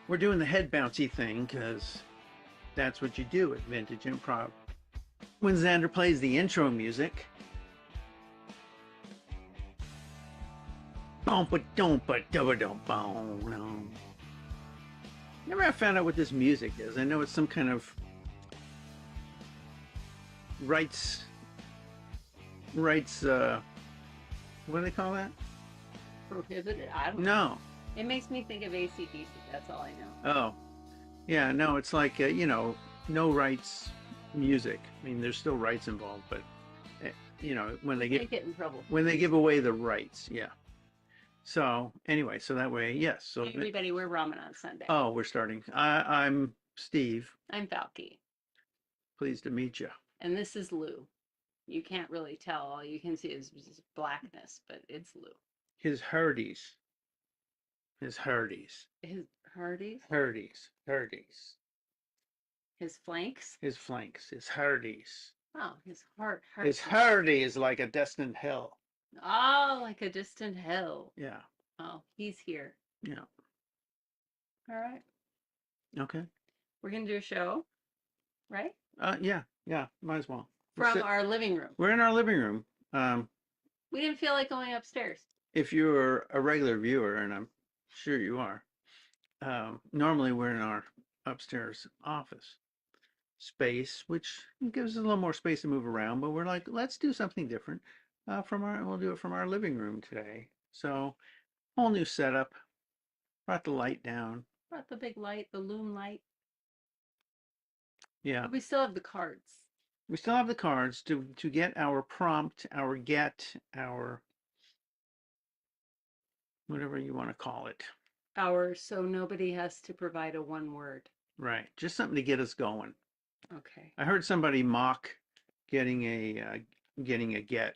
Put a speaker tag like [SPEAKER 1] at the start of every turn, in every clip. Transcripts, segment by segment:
[SPEAKER 1] We're doing the head bouncy thing because that's what you do at Vintage Improv. When Xander plays the intro music, boom ba dum ba dum dum boom. Never have found out what this music is. I know it's some kind of rights what do they call that?
[SPEAKER 2] Prohibited? I don't know.
[SPEAKER 1] No.
[SPEAKER 2] It makes me think of ACDC. That's all I know.
[SPEAKER 1] Oh. Yeah, no, it's like no rights music. I mean, there's still rights involved, but when
[SPEAKER 2] We
[SPEAKER 1] they get
[SPEAKER 2] can't get in trouble for
[SPEAKER 1] when they give
[SPEAKER 2] music.
[SPEAKER 1] away the rights, yeah. So anyway, so that way, yes. So
[SPEAKER 2] Hey, everybody, we're Ramen on Sunday.
[SPEAKER 1] oh, we're starting. I'm Steve.
[SPEAKER 2] I'm Falky.
[SPEAKER 1] Pleased to meet you.
[SPEAKER 2] And this is Lou. You can't really tell. All you can see is just blackness, but it's Lou.
[SPEAKER 1] His Hardies. His Hardies.
[SPEAKER 2] His Hardee's?
[SPEAKER 1] Hardies.
[SPEAKER 2] His flanks?
[SPEAKER 1] His flanks. His Hardies.
[SPEAKER 2] Oh, his heart.
[SPEAKER 1] His Hardies like a destined hell.
[SPEAKER 2] Oh, like a distant hill.
[SPEAKER 1] Yeah.
[SPEAKER 2] Oh, he's here.
[SPEAKER 1] Yeah.
[SPEAKER 2] All right.
[SPEAKER 1] Okay.
[SPEAKER 2] We're going to do a show, right?
[SPEAKER 1] Yeah. Might as well.
[SPEAKER 2] From our living room.
[SPEAKER 1] We're in our living room.
[SPEAKER 2] We didn't feel like going upstairs.
[SPEAKER 1] If you're a regular viewer, and I'm sure you are, normally we're in our upstairs office space, which gives us a little more space to move around. But we're like, let's do something different. We'll do it from our living room today. So, whole new setup. Brought the light down.
[SPEAKER 2] Brought the big light, the loom light.
[SPEAKER 1] Yeah.
[SPEAKER 2] But we still have the cards.
[SPEAKER 1] We still have the cards to get our prompt, our whatever you want to call it.
[SPEAKER 2] So nobody has to provide a one word.
[SPEAKER 1] Right. Just something to get us going.
[SPEAKER 2] Okay.
[SPEAKER 1] I heard somebody mock getting a get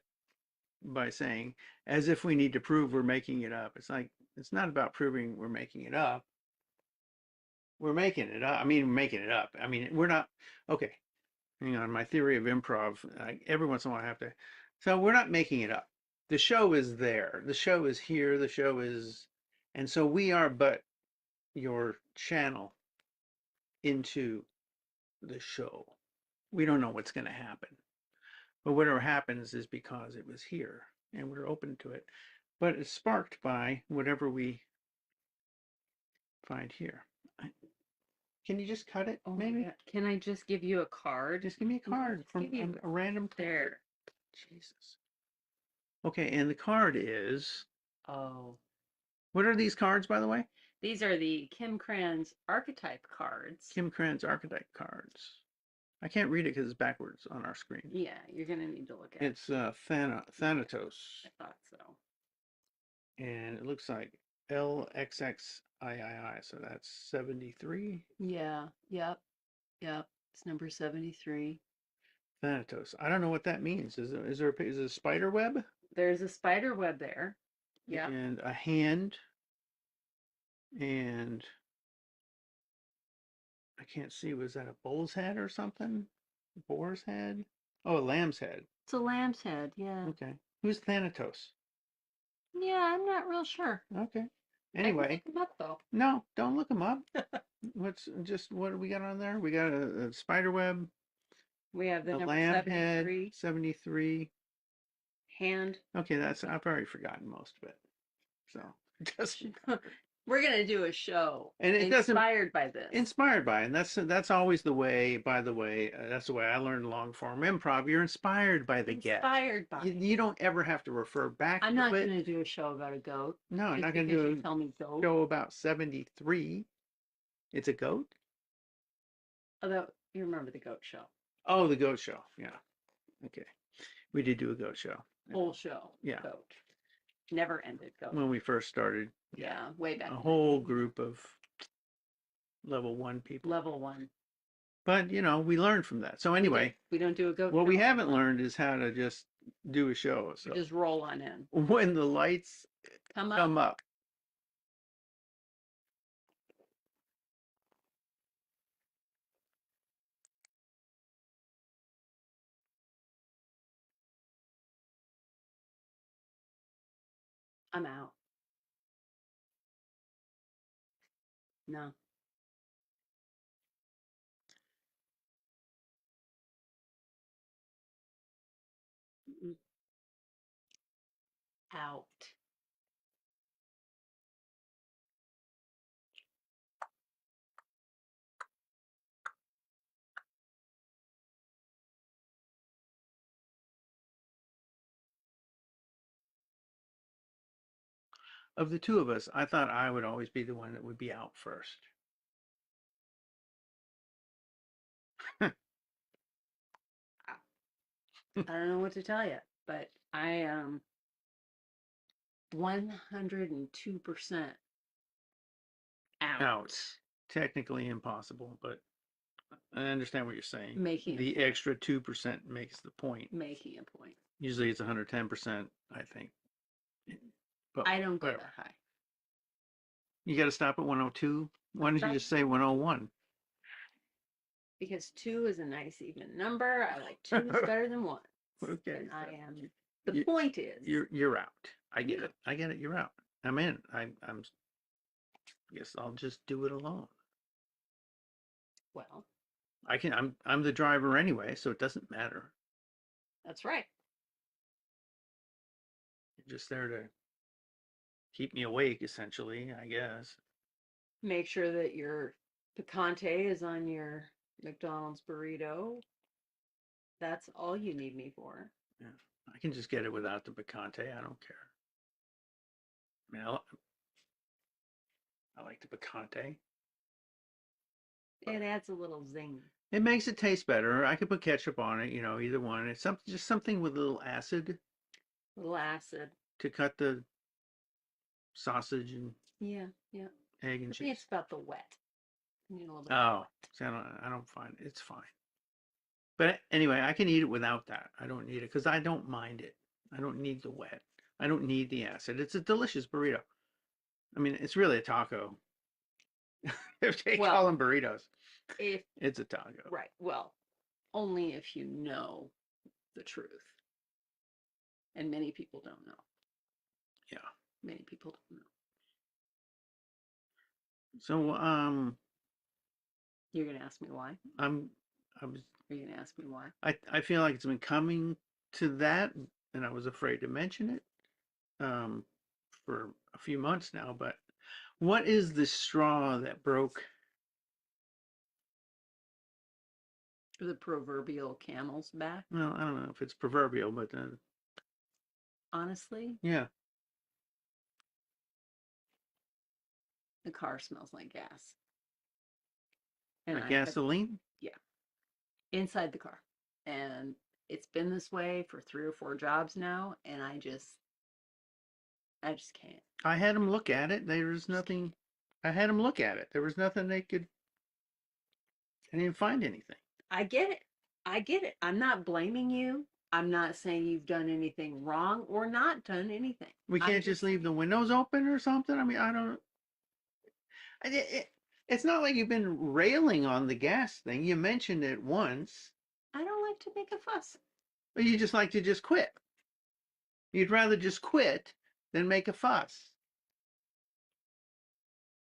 [SPEAKER 1] by saying, as if we need to prove we're making it up. It's like, it's not about proving we're making it up. We're making it up. I mean, we're making it up. I mean, we're not, okay, hang on. My theory of improv, every once in a while I have to, so we're not making it up. The show is there. The show is here. The show is, and so we are but your channel into the show. We don't know what's going to happen. But whatever happens is because it was here and we're open to it. But it's sparked by whatever we find here. Can you just cut it,
[SPEAKER 2] Oh
[SPEAKER 1] maybe?
[SPEAKER 2] Can I just give you a card?
[SPEAKER 1] Just give me a card from a random card.
[SPEAKER 2] There.
[SPEAKER 1] Jesus. Okay, and the card is.
[SPEAKER 2] Oh.
[SPEAKER 1] What are these cards, by the way?
[SPEAKER 2] These are the Kim Kranz archetype cards.
[SPEAKER 1] Kim Kranz archetype cards. I can't read it because it's backwards on our screen.
[SPEAKER 2] Yeah, you're going to need to look at it.
[SPEAKER 1] It's Thanatos.
[SPEAKER 2] I thought so.
[SPEAKER 1] And it looks like LXXIII, so that's 73.
[SPEAKER 2] Yeah, yep. It's number 73.
[SPEAKER 1] Thanatos. I don't know what that means. Is it a spider web?
[SPEAKER 2] There's a spider web there. Yeah.
[SPEAKER 1] And a hand. And I can't see. Was that a bull's head or something? Boar's head? Oh, a lamb's head.
[SPEAKER 2] It's a lamb's head, yeah.
[SPEAKER 1] Okay. Who's Thanatos?
[SPEAKER 2] Yeah, I'm not real sure.
[SPEAKER 1] Okay.
[SPEAKER 2] I can
[SPEAKER 1] Anyway.
[SPEAKER 2] look him up, though.
[SPEAKER 1] No, don't look him up. What do we got on there? We got a spider web.
[SPEAKER 2] We have the
[SPEAKER 1] a
[SPEAKER 2] number
[SPEAKER 1] lamb
[SPEAKER 2] 73.
[SPEAKER 1] Head, 73.
[SPEAKER 2] Hand.
[SPEAKER 1] Okay, I've already forgotten most of it. So it doesn't.
[SPEAKER 2] We're gonna do a show,
[SPEAKER 1] and it
[SPEAKER 2] inspired by this.
[SPEAKER 1] Inspired by, and that's always the way. By the way, that's the way I learned long form improv. You're inspired by the get.
[SPEAKER 2] Inspired by.
[SPEAKER 1] You don't ever have to refer back.
[SPEAKER 2] I'm not gonna do a show about a goat.
[SPEAKER 1] No, I'm not gonna do a show about 73. It's a goat.
[SPEAKER 2] Although you remember the goat show.
[SPEAKER 1] Oh, the goat show. Yeah. Okay. We did do a goat show.
[SPEAKER 2] Whole show.
[SPEAKER 1] Yeah.
[SPEAKER 2] Goat. Never ended goat.
[SPEAKER 1] When we first started.
[SPEAKER 2] Yeah, way back.
[SPEAKER 1] A whole group of level 1 people.
[SPEAKER 2] Level 1.
[SPEAKER 1] But, we learned from that. So anyway.
[SPEAKER 2] We don't do a goat
[SPEAKER 1] What we haven't learned is how to just do a show. So
[SPEAKER 2] just roll on in.
[SPEAKER 1] When the lights
[SPEAKER 2] come
[SPEAKER 1] up.
[SPEAKER 2] I'm out. No. out.
[SPEAKER 1] Of the two of us, I thought I would always be the one that would be out first.
[SPEAKER 2] I don't know what to tell you, but I am 102% out.
[SPEAKER 1] Out. Technically impossible, but I understand what you're saying.
[SPEAKER 2] Making a
[SPEAKER 1] The
[SPEAKER 2] point.
[SPEAKER 1] extra 2% makes the point.
[SPEAKER 2] Making a point.
[SPEAKER 1] Usually it's 110%, I think. But
[SPEAKER 2] I don't go
[SPEAKER 1] whatever.
[SPEAKER 2] that high.
[SPEAKER 1] You got to stop at 102. Why don't you
[SPEAKER 2] Right.
[SPEAKER 1] just say 101?
[SPEAKER 2] Because 2 is a nice even number. I like 2 is better than 1.
[SPEAKER 1] Okay.
[SPEAKER 2] And I am. The
[SPEAKER 1] You-
[SPEAKER 2] point is,
[SPEAKER 1] You're out. I get
[SPEAKER 2] Yeah.
[SPEAKER 1] it. I get it. You're out. I'm in. I'm. Guess I'll just do it alone.
[SPEAKER 2] well,
[SPEAKER 1] I can. I'm the driver anyway, so it doesn't matter.
[SPEAKER 2] that's right.
[SPEAKER 1] You're just there to keep me awake, essentially. I guess.
[SPEAKER 2] Make sure that your picante is on your McDonald's burrito. That's all you need me for.
[SPEAKER 1] Yeah. I can just get it without the picante. I don't care. I mean, I like the picante.
[SPEAKER 2] It adds a little zing.
[SPEAKER 1] It makes it taste better. I could put ketchup on it, either one. It's just something with a little acid
[SPEAKER 2] A little acid.
[SPEAKER 1] to cut the sausage and
[SPEAKER 2] Yeah, yeah.
[SPEAKER 1] egg and
[SPEAKER 2] I think
[SPEAKER 1] cheese.
[SPEAKER 2] it's about the wet. You need a little bit
[SPEAKER 1] Oh,
[SPEAKER 2] of
[SPEAKER 1] see, I don't find it's fine. But anyway, I can eat it without that. I don't need it because I don't mind it. I don't need the wet. I don't need the acid. It's a delicious burrito. I mean, it's really a taco. If they
[SPEAKER 2] Well,
[SPEAKER 1] call them burritos,
[SPEAKER 2] if
[SPEAKER 1] it's a taco.
[SPEAKER 2] right, well, only if you know the truth. And many people don't know.
[SPEAKER 1] Yeah.
[SPEAKER 2] Many people don't know.
[SPEAKER 1] So
[SPEAKER 2] You're gonna ask me why?
[SPEAKER 1] I'm I was
[SPEAKER 2] Are you gonna ask me why?
[SPEAKER 1] I feel like it's been coming to that, and I was afraid to mention it for a few months now. But what is the straw that broke?
[SPEAKER 2] The proverbial camel's back.
[SPEAKER 1] Well, I don't know if it's proverbial, but
[SPEAKER 2] Honestly,
[SPEAKER 1] yeah,
[SPEAKER 2] the car smells like gas. And
[SPEAKER 1] like
[SPEAKER 2] I have,
[SPEAKER 1] gasoline.
[SPEAKER 2] yeah, inside the car. And it's been this way for 3 or 4 jobs now, and I just can't.
[SPEAKER 1] I had them look at it. There was nothing. I had them look at it. There was nothing they could. I didn't find anything.
[SPEAKER 2] I get it. I get it. I'm not blaming you. I'm not saying you've done anything wrong or not done anything.
[SPEAKER 1] We
[SPEAKER 2] I'm
[SPEAKER 1] can't just leave the windows open or something. I mean, I don't. It's not like you've been railing on the gas thing. You mentioned it once,
[SPEAKER 2] I don't like to make a fuss.
[SPEAKER 1] but you just like to just quit. You'd rather just quit than make a fuss.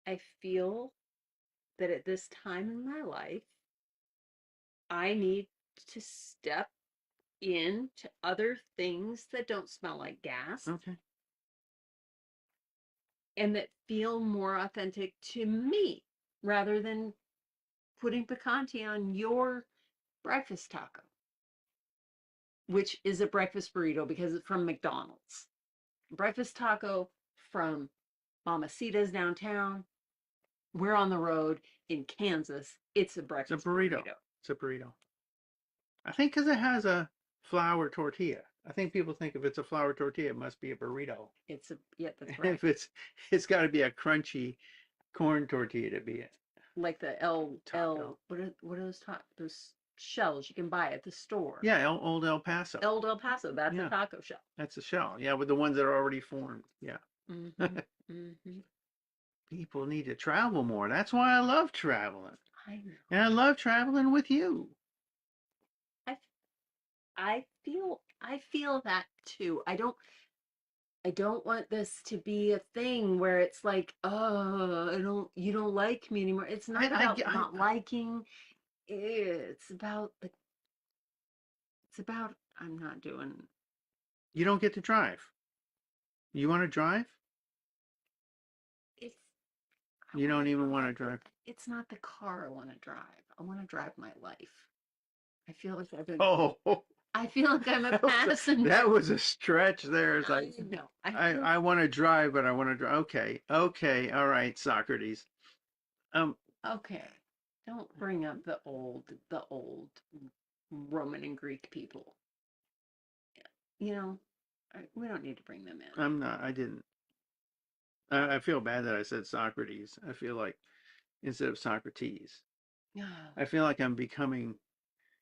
[SPEAKER 2] I feel that at this time in my life, I need to step into other things that don't smell like gas
[SPEAKER 1] Okay.
[SPEAKER 2] and that feel more authentic to me rather than putting picante on your breakfast taco, which is a breakfast burrito because it's from McDonald's. Breakfast taco from Mamacita's downtown. We're on the road in Kansas. It's a
[SPEAKER 1] It's a
[SPEAKER 2] breakfast
[SPEAKER 1] burrito. It's a burrito. I think because it has a flour tortilla. I think people think if it's a flour tortilla, it must be a burrito.
[SPEAKER 2] It's a yeah, that's right.
[SPEAKER 1] If it's got to be a crunchy corn tortilla to be it.
[SPEAKER 2] Like the
[SPEAKER 1] Taco.
[SPEAKER 2] what are those shells you can buy at the store?
[SPEAKER 1] Yeah, old El Paso.
[SPEAKER 2] Old El Paso, that's
[SPEAKER 1] Yeah.
[SPEAKER 2] a taco shell.
[SPEAKER 1] That's a shell. Yeah, with the ones that are already formed. Yeah.
[SPEAKER 2] Mm-hmm. Mm-hmm.
[SPEAKER 1] People need to travel more. That's why I love traveling.
[SPEAKER 2] I know.
[SPEAKER 1] And I love traveling with you.
[SPEAKER 2] I feel that too. I don't want this to be a thing where it's like, oh, you don't like me anymore. It's not about not liking. It's about I'm not doing.
[SPEAKER 1] You don't get to drive. You want to drive?
[SPEAKER 2] It's I
[SPEAKER 1] You
[SPEAKER 2] want
[SPEAKER 1] don't
[SPEAKER 2] to
[SPEAKER 1] even want
[SPEAKER 2] drive,
[SPEAKER 1] to
[SPEAKER 2] but
[SPEAKER 1] drive.
[SPEAKER 2] it's not the car I want to drive. I want to drive my life. I feel like I've been
[SPEAKER 1] Oh,
[SPEAKER 2] I feel like I'm a
[SPEAKER 1] that
[SPEAKER 2] passenger.
[SPEAKER 1] was a stretch there. It's
[SPEAKER 2] I
[SPEAKER 1] like,
[SPEAKER 2] know.
[SPEAKER 1] I want to drive, but I want to drive. Okay, okay, all right, Socrates. Um,
[SPEAKER 2] Okay. Don't bring up the old Roman and Greek people. You know, we don't need to bring them in.
[SPEAKER 1] I'm not. I didn't.
[SPEAKER 2] Uh,
[SPEAKER 1] I feel bad that I said Socrates. I feel like instead of Socrates, I feel like I'm becoming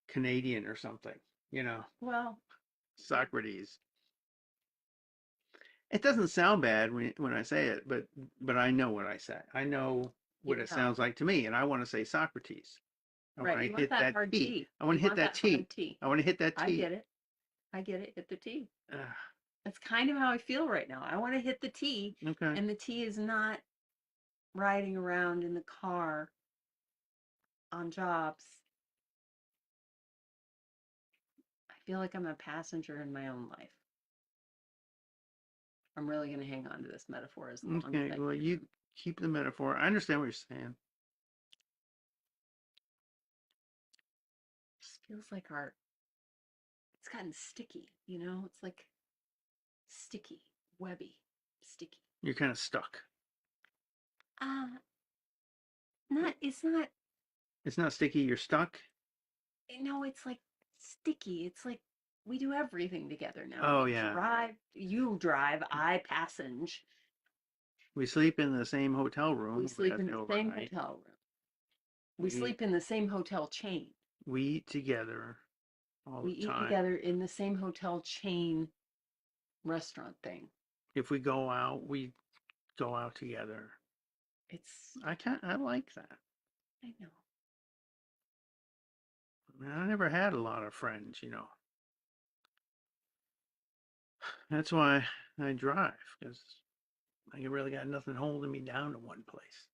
[SPEAKER 1] Canadian or something. You know,
[SPEAKER 2] well,
[SPEAKER 1] Socrates. It doesn't sound bad when I say it, but I know what I say. I know
[SPEAKER 2] you
[SPEAKER 1] what it
[SPEAKER 2] know,
[SPEAKER 1] sounds like to me, and I want to say Socrates. I want
[SPEAKER 2] right.
[SPEAKER 1] to
[SPEAKER 2] You want
[SPEAKER 1] hit
[SPEAKER 2] that
[SPEAKER 1] that
[SPEAKER 2] hard
[SPEAKER 1] T.
[SPEAKER 2] T.
[SPEAKER 1] I want
[SPEAKER 2] You
[SPEAKER 1] to hit
[SPEAKER 2] want
[SPEAKER 1] that
[SPEAKER 2] that
[SPEAKER 1] T.
[SPEAKER 2] hard T.
[SPEAKER 1] I want to hit that
[SPEAKER 2] I
[SPEAKER 1] T.
[SPEAKER 2] get it. I get it. Hit the T.
[SPEAKER 1] Ugh,
[SPEAKER 2] That's kind of how I feel right now. I want to hit the T,
[SPEAKER 1] okay.
[SPEAKER 2] and the T is not riding around in the car on jobs. I feel like I'm a passenger in my own life. I'm really going to hang on to this metaphor as long as
[SPEAKER 1] Okay.
[SPEAKER 2] I
[SPEAKER 1] Well, you
[SPEAKER 2] can.
[SPEAKER 1] keep the metaphor. I understand what you're saying.
[SPEAKER 2] It just feels like it's gotten sticky, you know? It's like sticky, webby, sticky.
[SPEAKER 1] You're kind of stuck.
[SPEAKER 2] Uh, it's not,
[SPEAKER 1] It's not sticky. You're stuck.
[SPEAKER 2] no, it's like sticky. It's like we do everything together now.
[SPEAKER 1] Oh yeah.
[SPEAKER 2] You drive, I passenge.
[SPEAKER 1] We sleep in the same hotel
[SPEAKER 2] We
[SPEAKER 1] room
[SPEAKER 2] sleep
[SPEAKER 1] at
[SPEAKER 2] in
[SPEAKER 1] the
[SPEAKER 2] the same
[SPEAKER 1] overnight.
[SPEAKER 2] hotel room. We
[SPEAKER 1] We
[SPEAKER 2] sleep in the same hotel chain.
[SPEAKER 1] we eat together all
[SPEAKER 2] We
[SPEAKER 1] the
[SPEAKER 2] eat
[SPEAKER 1] time.
[SPEAKER 2] together in the same hotel chain restaurant thing.
[SPEAKER 1] If we go out, we go out together.
[SPEAKER 2] It's,
[SPEAKER 1] I like that.
[SPEAKER 2] I know.
[SPEAKER 1] I never had a lot of friends, you know. That's why I drive, because I really got nothing holding me down to one place.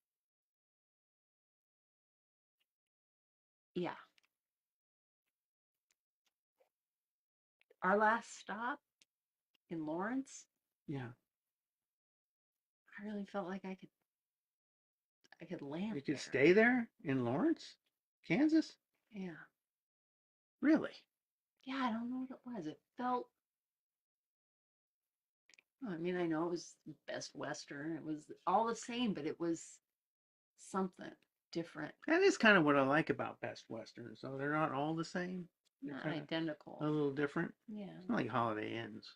[SPEAKER 2] Yeah. Our last stop in Lawrence,
[SPEAKER 1] Yeah.
[SPEAKER 2] I really felt like I could land
[SPEAKER 1] You could
[SPEAKER 2] there.
[SPEAKER 1] stay there in Lawrence, Kansas?
[SPEAKER 2] Yeah.
[SPEAKER 1] Really?
[SPEAKER 2] Yeah, I don't know what it was. It felt, I mean, I know it was Best Western. It was all the same, but it was something different,
[SPEAKER 1] That is kind of what I like about Best Westerns. So they're not all the same. They're
[SPEAKER 2] not
[SPEAKER 1] kind of a
[SPEAKER 2] identical.
[SPEAKER 1] little different.
[SPEAKER 2] Yeah,
[SPEAKER 1] It's not like Holiday Inns.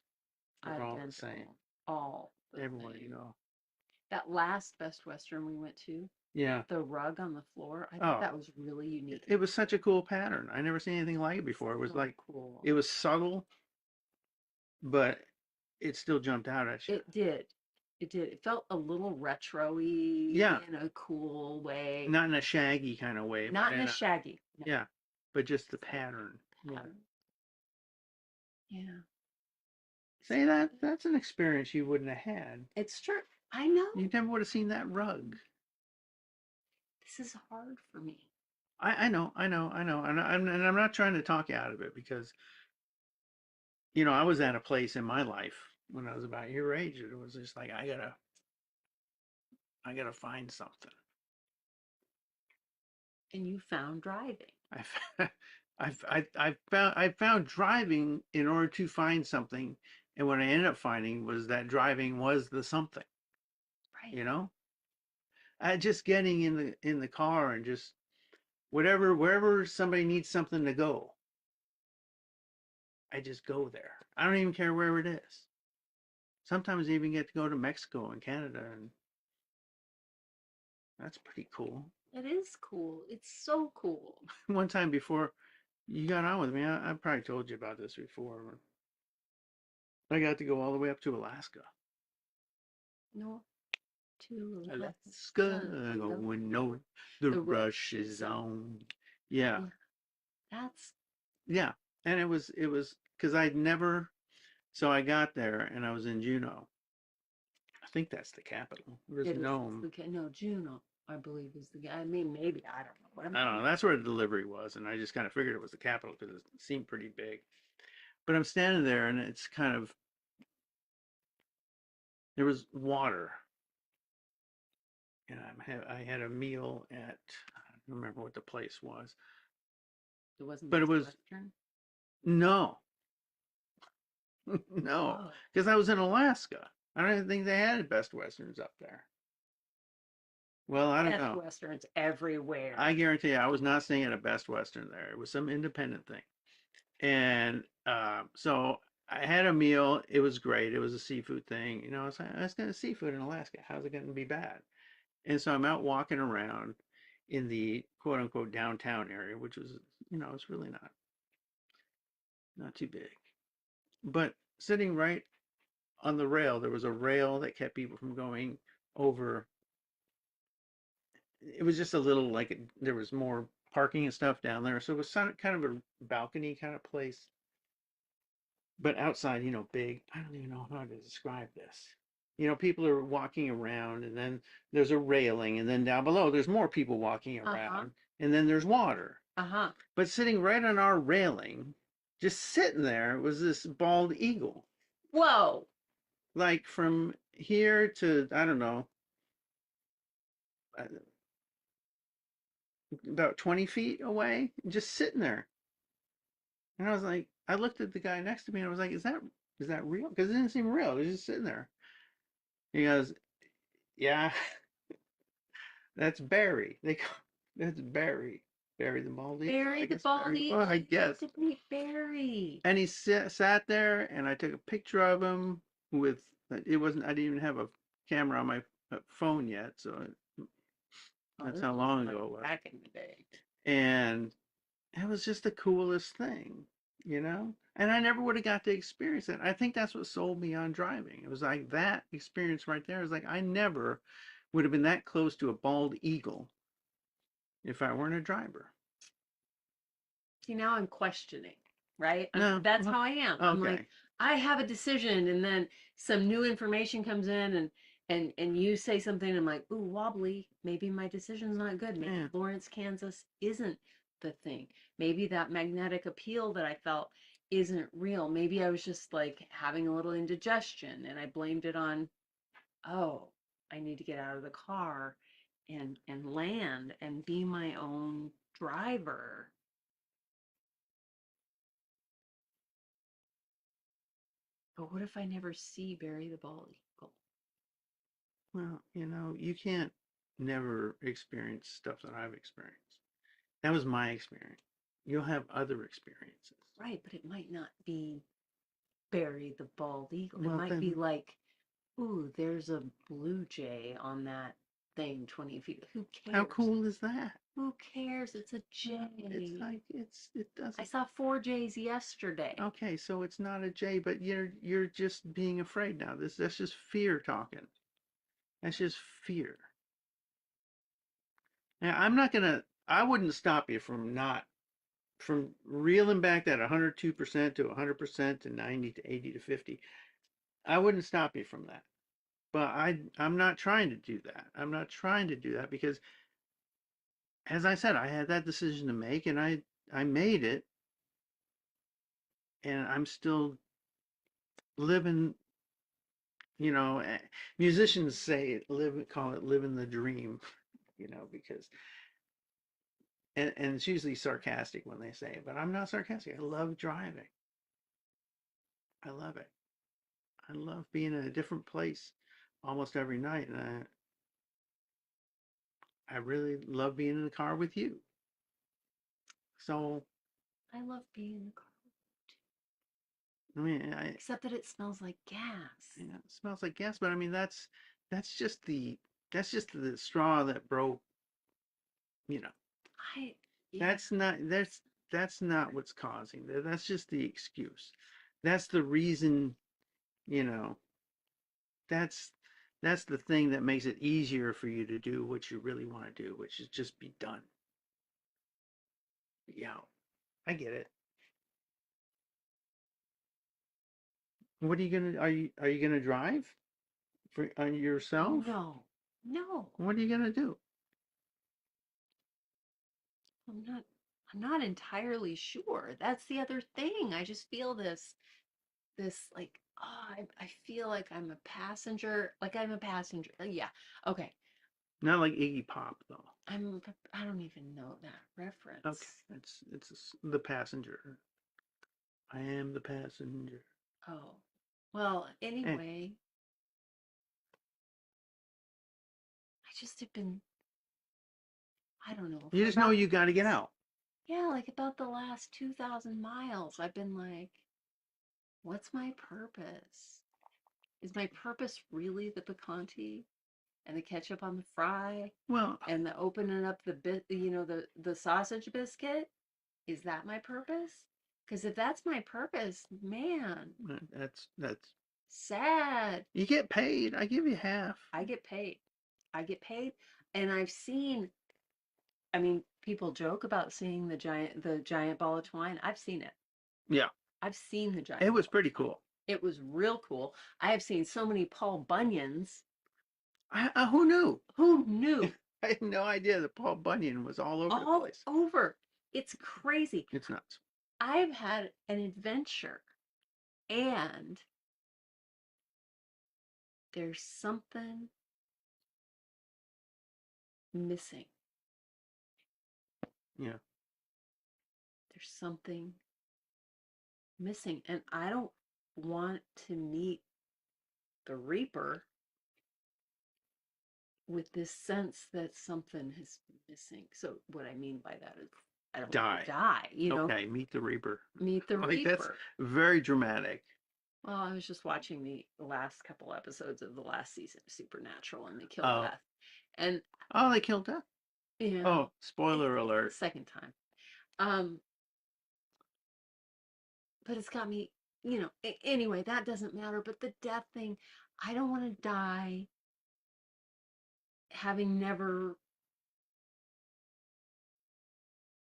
[SPEAKER 1] They're all the same
[SPEAKER 2] identical. All the
[SPEAKER 1] everywhere you
[SPEAKER 2] same.
[SPEAKER 1] go.
[SPEAKER 2] That last Best Western we went to,
[SPEAKER 1] Yeah.
[SPEAKER 2] the rug on the floor, I thought
[SPEAKER 1] Oh,
[SPEAKER 2] that was really unique.
[SPEAKER 1] it was such a cool pattern. I never seen anything like it before. It was
[SPEAKER 2] So
[SPEAKER 1] like
[SPEAKER 2] cool.
[SPEAKER 1] it was subtle, but it still jumped out at you.
[SPEAKER 2] It did. It did. It felt a little retro-y
[SPEAKER 1] Yeah,
[SPEAKER 2] in a cool way.
[SPEAKER 1] not in a shaggy kind of way, but
[SPEAKER 2] Not in
[SPEAKER 1] in
[SPEAKER 2] a
[SPEAKER 1] a
[SPEAKER 2] shaggy. No,
[SPEAKER 1] yeah, but just the
[SPEAKER 2] just like
[SPEAKER 1] pattern. Yeah.
[SPEAKER 2] pattern. Yeah.
[SPEAKER 1] Say that that's an experience you wouldn't have had.
[SPEAKER 2] It's true. I know.
[SPEAKER 1] You never would have seen that rug.
[SPEAKER 2] This is hard for me.
[SPEAKER 1] I know, and I'm not trying to talk you out of it because you know I was at a place in my life when I was about your age. It was just like I gotta find something.
[SPEAKER 2] And you found driving.
[SPEAKER 1] I I found driving in order to find something, and what I ended up finding was that driving was the something.
[SPEAKER 2] Right.
[SPEAKER 1] You know, just getting in the car and just wherever somebody needs something to go, I just go there. I don't even care where it is. Sometimes I even get to go to Mexico and Canada, and that's pretty cool.
[SPEAKER 2] It is cool. It's so cool.
[SPEAKER 1] One time before you got on with me, I probably told you about this before. I got to go all the way up to Alaska.
[SPEAKER 2] North to
[SPEAKER 1] Alaska,
[SPEAKER 2] Alaska.
[SPEAKER 1] going north, the
[SPEAKER 2] The
[SPEAKER 1] rush
[SPEAKER 2] rush
[SPEAKER 1] is
[SPEAKER 2] is on.
[SPEAKER 1] on. Yeah,
[SPEAKER 2] Yeah. That's
[SPEAKER 1] yeah. And it was because I'd never, so I got there and I was in Juneau. I think that's the capital. There's
[SPEAKER 2] it is.
[SPEAKER 1] Nome.
[SPEAKER 2] No, Juno, I believe, is the guy. I mean, maybe I don't know, but I'm
[SPEAKER 1] I don't
[SPEAKER 2] pretty
[SPEAKER 1] know. That's
[SPEAKER 2] sure.
[SPEAKER 1] where the delivery was, and I just kind of figured it was the capital because it seemed pretty big. But I'm standing there, and it's kind of There was water. And I had a meal at, I don't remember what the place was,
[SPEAKER 2] It wasn't
[SPEAKER 1] but it
[SPEAKER 2] Best
[SPEAKER 1] was,
[SPEAKER 2] Western.
[SPEAKER 1] no, no,
[SPEAKER 2] Oh,
[SPEAKER 1] because I was in Alaska. I don't even think they had Best Westerns up there. Well, I don't
[SPEAKER 2] Best
[SPEAKER 1] know.
[SPEAKER 2] Westerns
[SPEAKER 1] I
[SPEAKER 2] everywhere.
[SPEAKER 1] guarantee you, I was not staying at a Best Western there. It was some independent thing. And so I had a meal. It was great. It was a seafood thing. You know, I was going to seafood in Alaska. How's it going to be bad? And so I'm out walking around in the quote unquote downtown area, which was, it's really not too big. But sitting right on the rail, there was a rail that kept people from going over. It was just a little like there was more parking and stuff down there. So it was kind of a balcony kind of place. But outside, big, I don't even know how to describe this. People are walking around, and then there's a railing, and then down below, there's more people walking
[SPEAKER 2] Uh-huh.
[SPEAKER 1] around, and then there's water.
[SPEAKER 2] Uh-huh.
[SPEAKER 1] But sitting right on our railing, just sitting there, was this bald eagle.
[SPEAKER 2] Whoa.
[SPEAKER 1] Like from here to, I don't know, uh, about 20 feet away, just sitting there. And I was like, I looked at the guy next to me and I was like, is that real? Because it didn't seem real. It was just sitting there. He goes, yeah, that's Barry. That's Barry. Barry the bald eagle.
[SPEAKER 2] Barry
[SPEAKER 1] I
[SPEAKER 2] the
[SPEAKER 1] guess
[SPEAKER 2] bald
[SPEAKER 1] Barry. Well,
[SPEAKER 2] eagle.
[SPEAKER 1] I
[SPEAKER 2] You
[SPEAKER 1] guess.
[SPEAKER 2] get to meet Barry.
[SPEAKER 1] And he sat there, and I took a picture of him with. It wasn't. I didn't even have a camera on my phone yet, so
[SPEAKER 2] Oh,
[SPEAKER 1] that's
[SPEAKER 2] this
[SPEAKER 1] how
[SPEAKER 2] was
[SPEAKER 1] long
[SPEAKER 2] like
[SPEAKER 1] ago it was.
[SPEAKER 2] back in the day.
[SPEAKER 1] And it was just the coolest thing. And I never would have got to experience it. I think that's what sold me on driving. It was like that experience right there. It was like I never would have been that close to a bald eagle if I weren't a driver.
[SPEAKER 2] See, now I'm questioning, right?
[SPEAKER 1] No,
[SPEAKER 2] That's
[SPEAKER 1] well,
[SPEAKER 2] how I am. I'm like,
[SPEAKER 1] okay,
[SPEAKER 2] I have a decision, and then some new information comes in, and you say something. I'm like, ooh, wobbly. Maybe my decision's not good. Maybe
[SPEAKER 1] yeah.
[SPEAKER 2] Lawrence, Kansas isn't the thing. Maybe that magnetic appeal that I felt isn't real. Maybe I was just like having a little indigestion, and I blamed it on, oh, I need to get out of the car and land and be my own driver. But what if I never see Barry the bald eagle?
[SPEAKER 1] Well, you can't never experience stuff that I've experienced. That was my experience. You'll have other experiences.
[SPEAKER 2] Right, but it might not be Barry the bald eagle. It
[SPEAKER 1] Well,
[SPEAKER 2] might be
[SPEAKER 1] then,
[SPEAKER 2] like, ooh, there's a blue jay on that thing 20 feet. Who
[SPEAKER 1] how
[SPEAKER 2] cares?
[SPEAKER 1] cool is that?
[SPEAKER 2] Who cares? It's a
[SPEAKER 1] It's
[SPEAKER 2] jay.
[SPEAKER 1] like it
[SPEAKER 2] I
[SPEAKER 1] doesn't.
[SPEAKER 2] saw 4 jays yesterday.
[SPEAKER 1] Okay, so it's not a J, but you're just being afraid now. That's just fear talking. That's just fear. Now, I wouldn't stop you from reeling back that 102% to 100% to 90 to 80 to 50. I wouldn't stop you from that. But I'm not trying to do that. I'm not trying to do that because, as I said, I had that decision to make, and I made it, and I'm still living. Musicians say call it living the dream. Because and it's usually sarcastic when they say it, but I'm not sarcastic. I love driving. I love it. I love being in a different place almost every night, and I really love being in the car with you. So,
[SPEAKER 2] I love being in the car,
[SPEAKER 1] I mean,
[SPEAKER 2] except that it smells like gas.
[SPEAKER 1] it smells like gas, but I mean that's just the that's just the straw that broke. You know,
[SPEAKER 2] I, yeah,
[SPEAKER 1] that's not that's not what's causing that. That's just the excuse. That's the reason. You know, that's that's the thing that makes it easier for you to do what you really want to do, which is just be done. Yeah, I get it. What are you gonna are you gonna drive for on yourself?
[SPEAKER 2] no, no,
[SPEAKER 1] What are you gonna do?
[SPEAKER 2] I'm not, I'm not entirely sure. That's the other thing. I just feel this this like, oh, I feel like I'm a passenger. Like I'm a passenger. Yeah. Okay.
[SPEAKER 1] Not like Iggy Pop though.
[SPEAKER 2] I don't even know that
[SPEAKER 1] Okay,
[SPEAKER 2] reference.
[SPEAKER 1] it's the passenger. I am the passenger.
[SPEAKER 2] Oh. Well,
[SPEAKER 1] And
[SPEAKER 2] anyway, I just have been, I don't know,
[SPEAKER 1] you
[SPEAKER 2] for
[SPEAKER 1] just know
[SPEAKER 2] about
[SPEAKER 1] you got to get out.
[SPEAKER 2] yeah, like about the last 2,000 miles, I've been like, what's my purpose? Is my purpose really the picante and the ketchup on the fry
[SPEAKER 1] Well,
[SPEAKER 2] and the opening up the bit, the sausage biscuit? Is that my purpose? Because if that's my purpose, man,
[SPEAKER 1] that's
[SPEAKER 2] sad.
[SPEAKER 1] you get paid. I give you half.
[SPEAKER 2] I get paid. I get paid, and I've seen. I mean, people joke about seeing the giant ball of twine. I've seen it.
[SPEAKER 1] Yeah,
[SPEAKER 2] I've seen the
[SPEAKER 1] it
[SPEAKER 2] giant
[SPEAKER 1] was
[SPEAKER 2] ball of
[SPEAKER 1] pretty
[SPEAKER 2] twine.
[SPEAKER 1] cool.
[SPEAKER 2] It was real cool. I have seen so many Paul Bunyans.
[SPEAKER 1] Who knew?
[SPEAKER 2] Who knew?
[SPEAKER 1] I had no idea that Paul Bunyan was all over the
[SPEAKER 2] All
[SPEAKER 1] place.
[SPEAKER 2] over. It's crazy.
[SPEAKER 1] It's nuts.
[SPEAKER 2] I've had an adventure, and there's something missing.
[SPEAKER 1] Yeah.
[SPEAKER 2] There's something missing, and I don't want to meet the Reaper with this sense that something is missing. So what I mean by that is I don't want
[SPEAKER 1] Die.
[SPEAKER 2] to die,
[SPEAKER 1] Okay, meet the Reaper.
[SPEAKER 2] meet the
[SPEAKER 1] Like that's
[SPEAKER 2] Reaper.
[SPEAKER 1] very dramatic.
[SPEAKER 2] Well, I was just watching the last couple episodes of the last season of Supernatural, and they kill
[SPEAKER 1] Oh,
[SPEAKER 2] Death. And
[SPEAKER 1] oh, they killed Death.
[SPEAKER 2] yeah,
[SPEAKER 1] Oh, spoiler
[SPEAKER 2] it's the
[SPEAKER 1] alert.
[SPEAKER 2] second time. Um, but it's got me, anyway, that doesn't matter. But the death thing, I don't want to die having never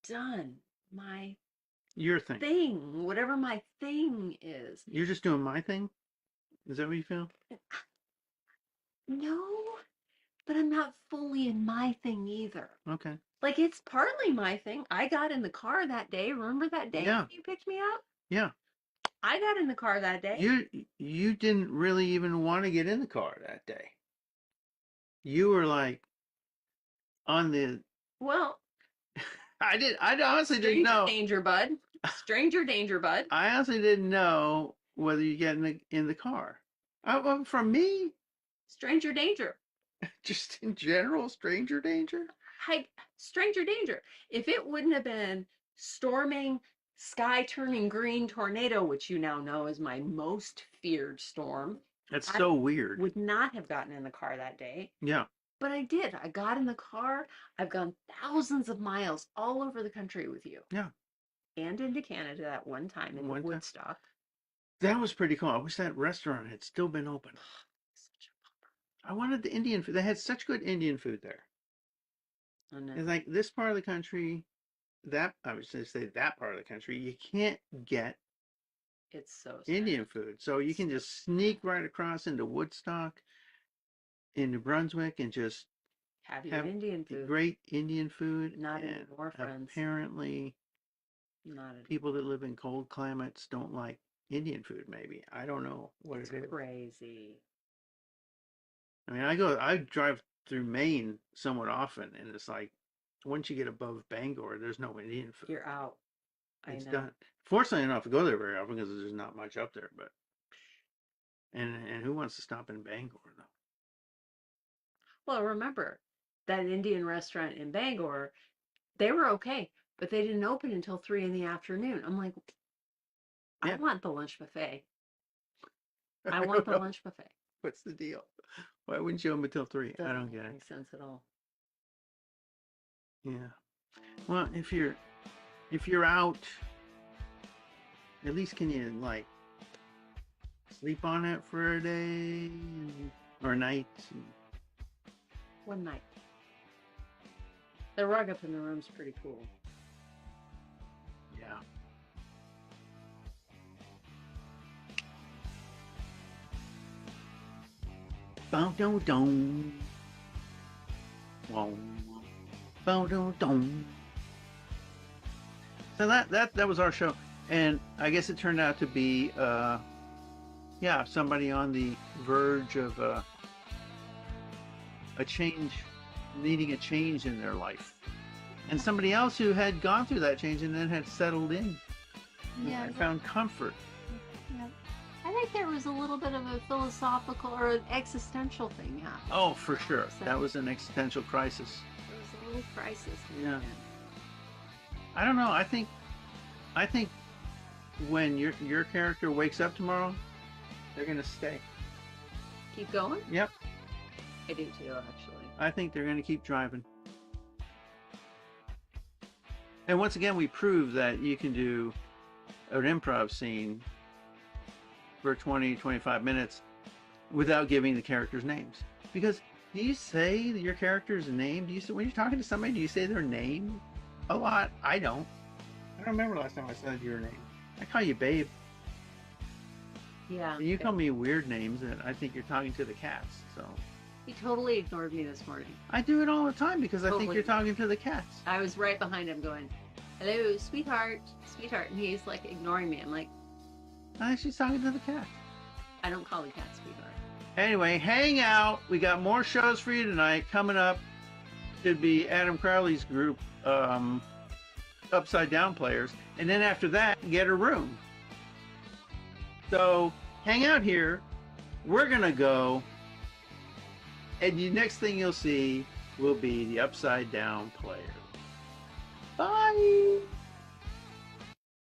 [SPEAKER 2] done my
[SPEAKER 1] Your thing.
[SPEAKER 2] thing, whatever my thing is.
[SPEAKER 1] You're just doing my thing. Is that what you feel?
[SPEAKER 2] No, but I'm not fully in my thing either.
[SPEAKER 1] Okay.
[SPEAKER 2] Like it's partly my thing. I got in the car that day. Remember that day
[SPEAKER 1] Yeah.
[SPEAKER 2] you picked me up?
[SPEAKER 1] Yeah.
[SPEAKER 2] I got in the car that day.
[SPEAKER 1] You didn't really even want to get in the car that day. You were like on the.
[SPEAKER 2] Well,
[SPEAKER 1] I honestly didn't
[SPEAKER 2] stranger
[SPEAKER 1] know.
[SPEAKER 2] danger, bud. Stranger danger, bud.
[SPEAKER 1] I honestly didn't know whether you get in the car. From me,
[SPEAKER 2] Stranger danger.
[SPEAKER 1] just in general, stranger danger.
[SPEAKER 2] Stranger danger. If it wouldn't have been storming, sky turning green tornado, which you now know is my most feared storm,
[SPEAKER 1] That's
[SPEAKER 2] I
[SPEAKER 1] so weird.
[SPEAKER 2] would not have gotten in the car that day.
[SPEAKER 1] Yeah.
[SPEAKER 2] But I did. I got in the car. I've gone thousands of miles all over the country with you.
[SPEAKER 1] Yeah.
[SPEAKER 2] And into Canada that one time in
[SPEAKER 1] One time.
[SPEAKER 2] Woodstock.
[SPEAKER 1] That was pretty cool. I wish that restaurant had still been open.
[SPEAKER 2] Such
[SPEAKER 1] I wanted the Indian food. They had such good Indian food there.
[SPEAKER 2] a oh no.
[SPEAKER 1] It's like this part of the country, that I was going to say that part of the country, you can't get
[SPEAKER 2] It's so
[SPEAKER 1] Indian
[SPEAKER 2] sad.
[SPEAKER 1] food. So you can just sneak right across into Woodstock, in New Brunswick, and just
[SPEAKER 2] Have your
[SPEAKER 1] have
[SPEAKER 2] Indian food.
[SPEAKER 1] great Indian food.
[SPEAKER 2] Not
[SPEAKER 1] And
[SPEAKER 2] anymore, friends.
[SPEAKER 1] apparently,
[SPEAKER 2] Not anymore.
[SPEAKER 1] people that live in cold climates don't like Indian food, maybe. I don't know what
[SPEAKER 2] It's
[SPEAKER 1] it is.
[SPEAKER 2] crazy.
[SPEAKER 1] I mean, I drive through Maine somewhat often, and it's like, once you get above Bangor, there's no Indian food.
[SPEAKER 2] You're out. I
[SPEAKER 1] It's
[SPEAKER 2] know.
[SPEAKER 1] done. Fortunately, I don't have to go there very often because there's not much up there. But and who wants to stop in Bangor though?
[SPEAKER 2] Well, remember that Indian restaurant in Bangor, they were okay, but they didn't open until 3 in the afternoon. I'm like, I
[SPEAKER 1] Yeah.
[SPEAKER 2] want the lunch buffet. I
[SPEAKER 1] I
[SPEAKER 2] want
[SPEAKER 1] don't
[SPEAKER 2] the
[SPEAKER 1] know.
[SPEAKER 2] lunch buffet.
[SPEAKER 1] What's the deal? Why wouldn't you open until 3? I
[SPEAKER 2] Doesn't
[SPEAKER 1] don't
[SPEAKER 2] make
[SPEAKER 1] get
[SPEAKER 2] any
[SPEAKER 1] it.
[SPEAKER 2] sense at all.
[SPEAKER 1] Yeah. Well, if you're out, at least can you like sleep on it for a day or a night?
[SPEAKER 2] One night. The rug up in the room's pretty cool.
[SPEAKER 1] Yeah. Bow dong dong. Bow dong dong. So that was our show, and I guess it turned out to be Yeah, somebody on the verge of a change, needing a change in their life, and somebody else who had gone through that change and then had settled in
[SPEAKER 2] Yeah,
[SPEAKER 1] and found comfort.
[SPEAKER 2] yeah. I think there was a little bit of a philosophical or an existential thing happening.
[SPEAKER 1] Oh, for sure,
[SPEAKER 2] So
[SPEAKER 1] that was an existential crisis.
[SPEAKER 2] there was a little crisis.
[SPEAKER 1] Yeah. I don't know. I think when your character wakes up tomorrow, they're gonna stay.
[SPEAKER 2] Keep going.
[SPEAKER 1] Yep.
[SPEAKER 2] I do too, actually.
[SPEAKER 1] I think they're gonna keep driving. And once again, we prove that you can do an improv scene for 20, 25 minutes without giving the characters names. Because do you say your character's name? Do you say, when you're talking to somebody, do you say their name a lot? I don't. I don't remember last time I said your name. I call you babe.
[SPEAKER 2] Yeah.
[SPEAKER 1] And you call me weird names that I think you're talking to the cats. So
[SPEAKER 2] He totally ignored me this morning.
[SPEAKER 1] I do it all the time because I think
[SPEAKER 2] Totally.
[SPEAKER 1] you're talking to the cats.
[SPEAKER 2] I was right behind him going, hello, sweetheart, sweetheart. And he's like ignoring me. I'm like,
[SPEAKER 1] I think she's talking to the cats.
[SPEAKER 2] I don't call the cat sweetheart.
[SPEAKER 1] Anyway, hang out. We got more shows for you tonight. Coming up should be Adam Crowley's group, Upside Down Players. And then after that, get a room. So hang out here. We're going to go. And the next thing you'll see will be the Upside Down Player. Bye.